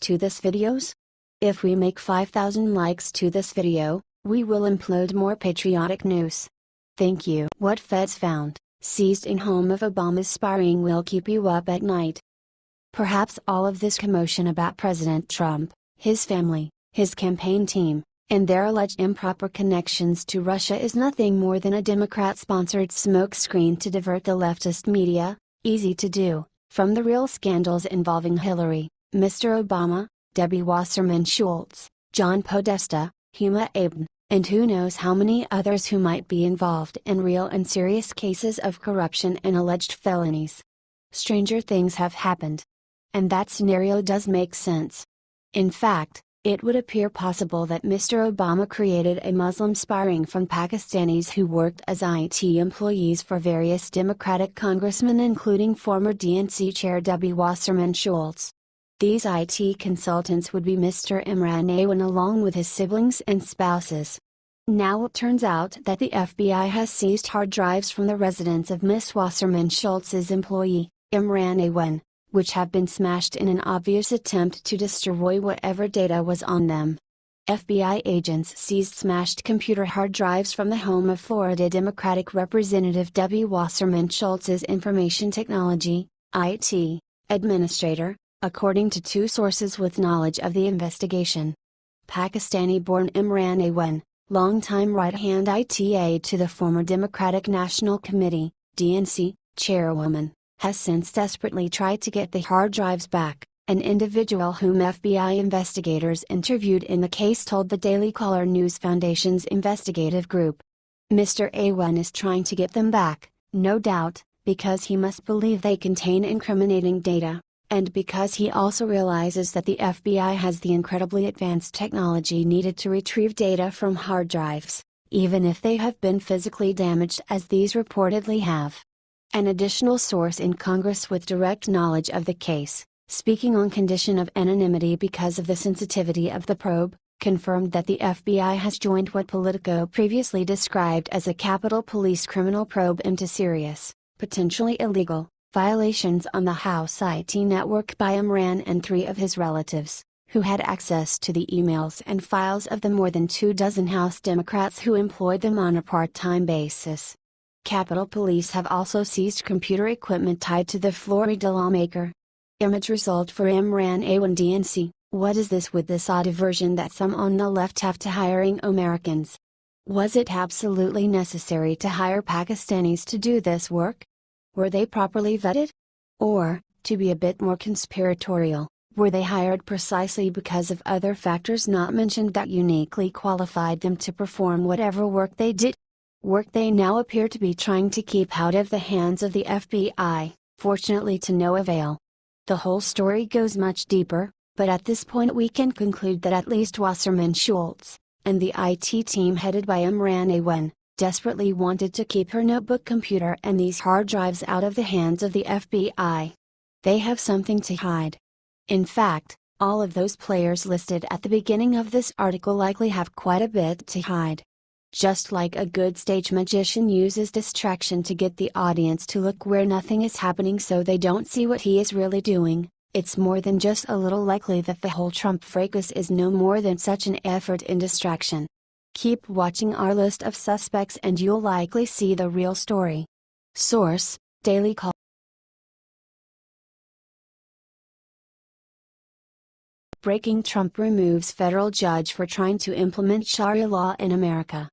to this videos? If we make 5,000 likes to this video, we will upload more patriotic news. Thank you. What feds found, seized in home of Obama's spying will keep you up at night. Perhaps all of this commotion about President Trump, his family, his campaign team, and their alleged improper connections to Russia is nothing more than a Democrat-sponsored smokescreen to divert the leftist media, easy to do, from the real scandals involving Hillary, Mr. Obama, Debbie Wasserman Schultz, John Podesta, Huma Abedin, and who knows how many others who might be involved in real and serious cases of corruption and alleged felonies. Stranger things have happened. And that scenario does make sense. In fact, it would appear possible that Mr. Obama created a Muslim spy ring from Pakistanis who worked as IT employees for various Democratic congressmen including former DNC Chair Debbie Wasserman Schultz. These IT consultants would be Mr. Imran Awan along with his siblings and spouses. Now it turns out that the FBI has seized hard drives from the residence of Ms. Wasserman Schultz's employee, Imran Awan, which have been smashed in an obvious attempt to destroy whatever data was on them. FBI agents seized smashed computer hard drives from the home of Florida Democratic Representative Debbie Wasserman Schultz's information technology, IT, administrator, according to two sources with knowledge of the investigation. Pakistani-born Imran Awan, longtime right-hand IT aide to the former Democratic National Committee, DNC, chairwoman, has since desperately tried to get the hard drives back, an individual whom FBI investigators interviewed in the case told the Daily Caller News Foundation's investigative group. Mr. Awan is trying to get them back, no doubt, because he must believe they contain incriminating data, and because he also realizes that the FBI has the incredibly advanced technology needed to retrieve data from hard drives, even if they have been physically damaged as these reportedly have. An additional source in Congress with direct knowledge of the case, speaking on condition of anonymity because of the sensitivity of the probe, confirmed that the FBI has joined what Politico previously described as a Capitol Police criminal probe into serious, potentially illegal, violations on the House IT network by Imran and 3 of his relatives, who had access to the emails and files of the more than 24 House Democrats who employed them on a part-time basis. Capitol Police have also seized computer equipment tied to the Florida lawmaker. Image result for Imran Awan DNC. What is this with this odd aversion that some on the left have to hiring Americans? Was it absolutely necessary to hire Pakistanis to do this work? Were they properly vetted? Or, to be a bit more conspiratorial, were they hired precisely because of other factors not mentioned that uniquely qualified them to perform whatever work they did? Work they now appear to be trying to keep out of the hands of the FBI, fortunately to no avail. The whole story goes much deeper, but at this point we can conclude that at least Wasserman Schultz, and the IT team headed by Imran Awan, desperately wanted to keep her notebook computer and these hard drives out of the hands of the FBI. They have something to hide. In fact, all of those players listed at the beginning of this article likely have quite a bit to hide. Just like a good stage magician uses distraction to get the audience to look where nothing is happening so they don't see what he is really doing, it's more than just a little likely that the whole Trump fracas is no more than such an effort in distraction. Keep watching our list of suspects and you'll likely see the real story. Source: Daily Call. Breaking: Trump removes federal judge for trying to implement Sharia law in America.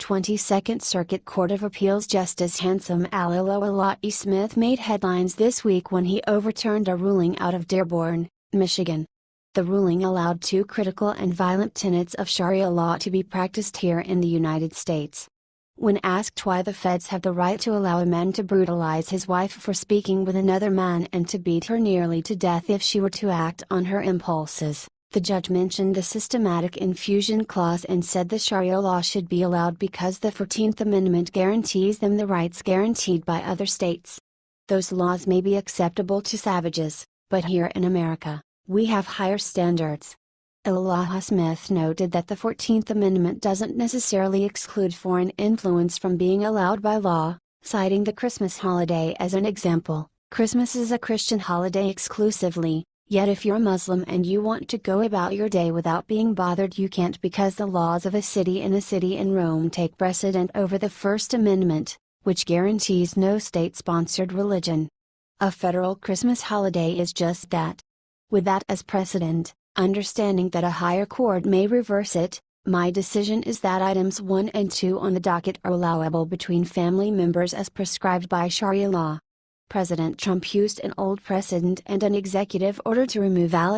22nd Circuit Court of Appeals Justice Handsome Alilowala'i Smith made headlines this week when he overturned a ruling out of Dearborn, Michigan. The ruling allowed 2 critical and violent tenets of Sharia law to be practiced here in the United States. When asked why the feds have the right to allow a man to brutalize his wife for speaking with another man and to beat her nearly to death if she were to act on her impulses, the judge mentioned the systematic infusion clause and said the Sharia law should be allowed because the 14th Amendment guarantees them the rights guaranteed by other states. Those laws may be acceptable to savages, but here in America, we have higher standards. Alilowala'i Smith noted that the 14th Amendment doesn't necessarily exclude foreign influence from being allowed by law, citing the Christmas holiday as an example. Christmas is a Christian holiday exclusively, Yet if you're Muslim and you want to go about your day without being bothered, you can't, because the laws of a city in Rome take precedent over the First Amendment, which guarantees no state-sponsored religion. A federal Christmas holiday is just that. With that as precedent, understanding that a higher court may reverse it, my decision is that items 1 and 2 on the docket are allowable between family members as prescribed by Sharia law. President Trump used an old precedent and an executive order to remove Al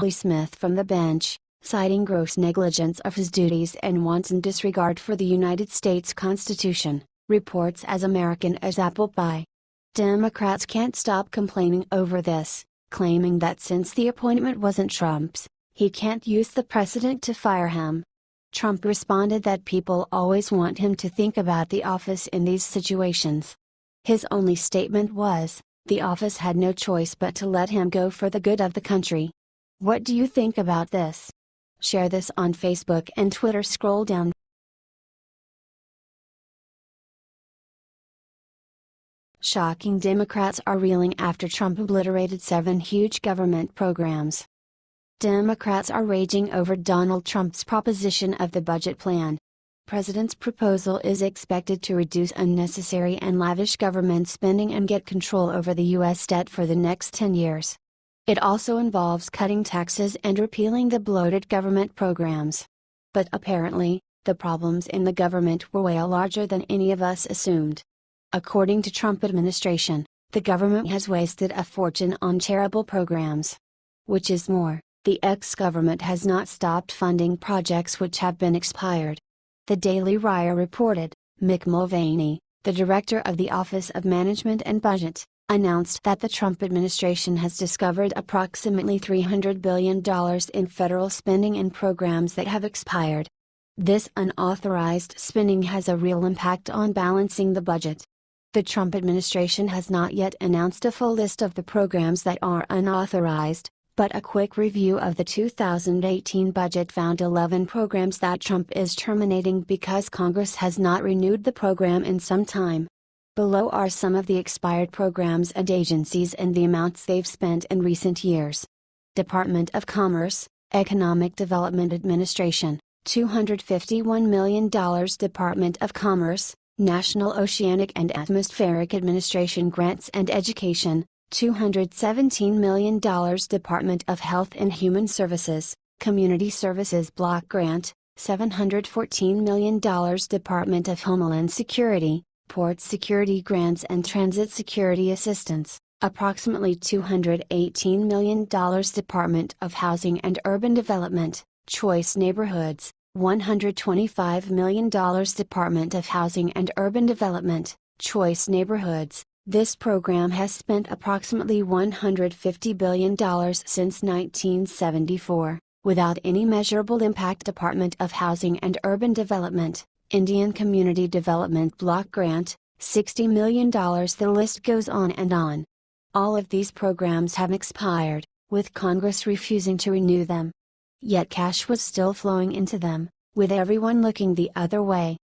Smith from the bench, citing gross negligence of his duties and wanton disregard for the United States Constitution, reports As American as Apple Pie. Democrats can't stop complaining over this, claiming that since the appointment wasn't Trump's, he can't use the precedent to fire him. Trump responded that people always want him to think about the office in these situations. His only statement was, the office had no choice but to let him go for the good of the country. What do you think about this? Share this on Facebook and Twitter. Scroll down. Shocking: Democrats are reeling after Trump obliterated 7 huge government programs. Democrats are raging over Donald Trump's proposition of the budget plan. President's proposal is expected to reduce unnecessary and lavish government spending and get control over the U.S. debt for the next 10 years. It also involves cutting taxes and repealing the bloated government programs. But apparently, the problems in the government were way larger than any of us assumed. According to Trump administration, the government has wasted a fortune on terrible programs. Which is more, the ex-government has not stopped funding projects which have been expired. The Daily Wire reported, Mick Mulvaney, the director of the Office of Management and Budget, announced that the Trump administration has discovered approximately $300 billion in federal spending in programs that have expired. This unauthorized spending has a real impact on balancing the budget. The Trump administration has not yet announced a full list of the programs that are unauthorized, but a quick review of the 2018 budget found 11 programs that Trump is terminating because Congress has not renewed the program in some time. Below are some of the expired programs and agencies and the amounts they've spent in recent years. Department of Commerce, Economic Development Administration, $251 million. Department of Commerce, National Oceanic and Atmospheric Administration Grants and Education, $217 million. Department of Health and Human Services, Community Services Block Grant, $714 million. Department of Homeland Security, Port Security Grants and Transit Security Assistance, approximately $218 million. Department of Housing and Urban Development, Choice Neighborhoods, $125 million. Department of Housing and Urban Development, Choice Neighborhoods. This program has spent approximately $150 billion since 1974, without any measurable impact. Department of Housing and Urban Development, Indian Community Development Block Grant, $60 million. The list goes on and on. All of these programs have expired, with Congress refusing to renew them. Yet cash was still flowing into them, with everyone looking the other way.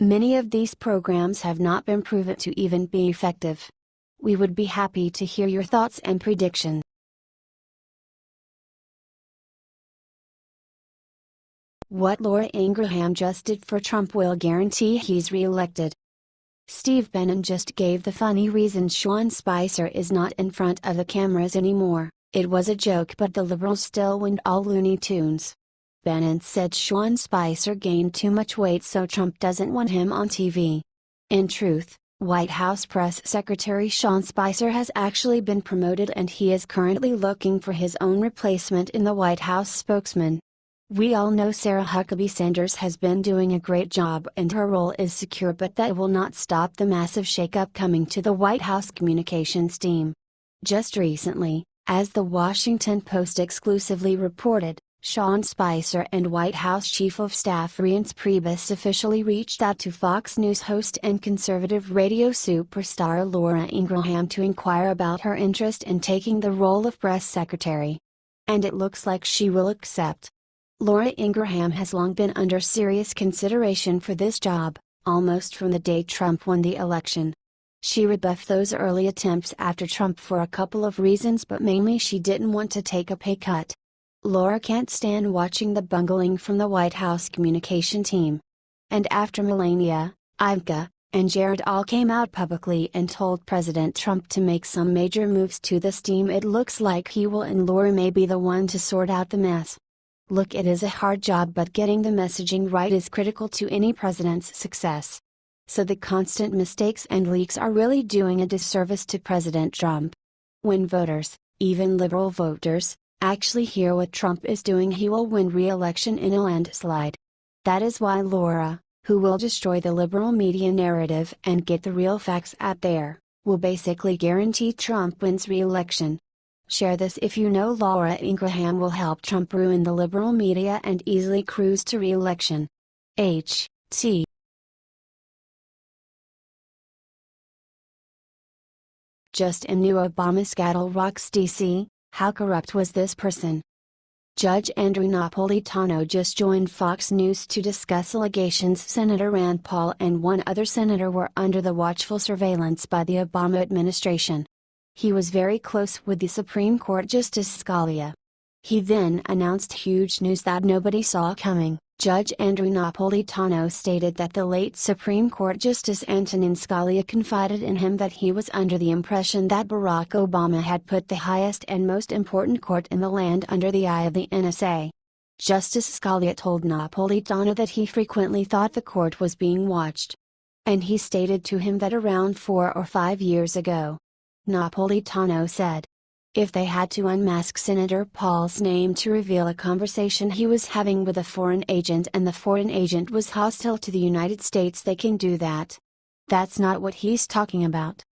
Many of these programs have not been proven to even be effective. We would be happy to hear your thoughts and predictions. What Laura Ingraham just did for Trump will guarantee he's re-elected. Steve Bannon just gave the funny reason Sean Spicer is not in front of the cameras anymore. It was a joke, but the liberals still went all Looney Tunes. Bannon said Sean Spicer gained too much weight, so Trump doesn't want him on TV. In truth, White House Press Secretary Sean Spicer has actually been promoted and he is currently looking for his own replacement in the White House spokesman. We all know Sarah Huckabee Sanders has been doing a great job and her role is secure, but that will not stop the massive shakeup coming to the White House communications team. Just recently, as the Washington Post exclusively reported, Sean Spicer and White House Chief of Staff Reince Priebus officially reached out to Fox News host and conservative radio superstar Laura Ingraham to inquire about her interest in taking the role of press secretary. And it looks like she will accept. Laura Ingraham has long been under serious consideration for this job, almost from the day Trump won the election. She rebuffed those early attempts after Trump for a couple of reasons, but mainly she didn't want to take a pay cut. Laura can't stand watching the bungling from the White House communication team. And after Melania, Angra, and Jared all came out publicly and told President Trump to make some major moves to this team, it looks like he will, and Laura may be the one to sort out the mess. Look, it is a hard job, but getting the messaging right is critical to any president's success. So the constant mistakes and leaks are really doing a disservice to President Trump. When voters, even liberal voters, actually hear what Trump is doing, he will win re-election in a landslide. That is why Laura, who will destroy the liberal media narrative and get the real facts out there, will basically guarantee Trump wins re-election. Share this if you know Laura Ingraham will help Trump ruin the liberal media and easily cruise to re-election. H.T. Just a new Obama scandal rocks D.C., how corrupt was this person? Judge Andrew Napolitano just joined Fox News to discuss allegations Senator Rand Paul and one other senator were under the watchful surveillance by the Obama administration. He was very close with the Supreme Court Justice Scalia. He then announced huge news that nobody saw coming. Judge Andrew Napolitano stated that the late Supreme Court Justice Antonin Scalia confided in him that he was under the impression that Barack Obama had put the highest and most important court in the land under the eye of the NSA. Justice Scalia told Napolitano that he frequently thought the court was being watched. And he stated to him that around 4 or 5 years ago. Napolitano said, if they had to unmask Senator Paul's name to reveal a conversation he was having with a foreign agent and the foreign agent was hostile to the United States, they can do that. That's not what he's talking about.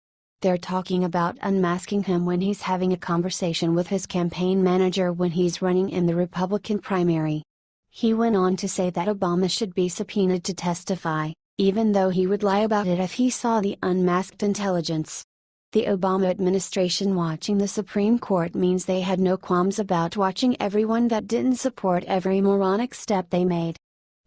They're talking about unmasking him when he's having a conversation with his campaign manager when he's running in the Republican primary. He went on to say that Obama should be subpoenaed to testify, even though he would lie about it if he saw the unmasked intelligence. The Obama administration watching the Supreme Court means they had no qualms about watching everyone that didn't support every moronic step they made.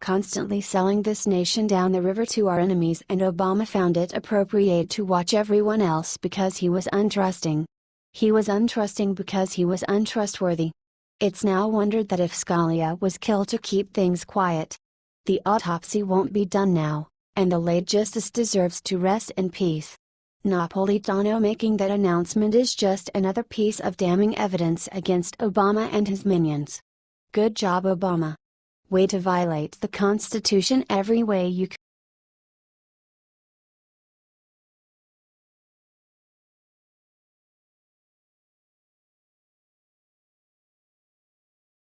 Constantly selling this nation down the river to our enemies, and Obama found it appropriate to watch everyone else because he was untrusting. He was untrusting because he was untrustworthy. It's now wondered that if Scalia was killed to keep things quiet. The autopsy won't be done now, and the late justice deserves to rest in peace. Napolitano making that announcement is just another piece of damning evidence against Obama and his minions. Good job, Obama. Way to violate the Constitution every way you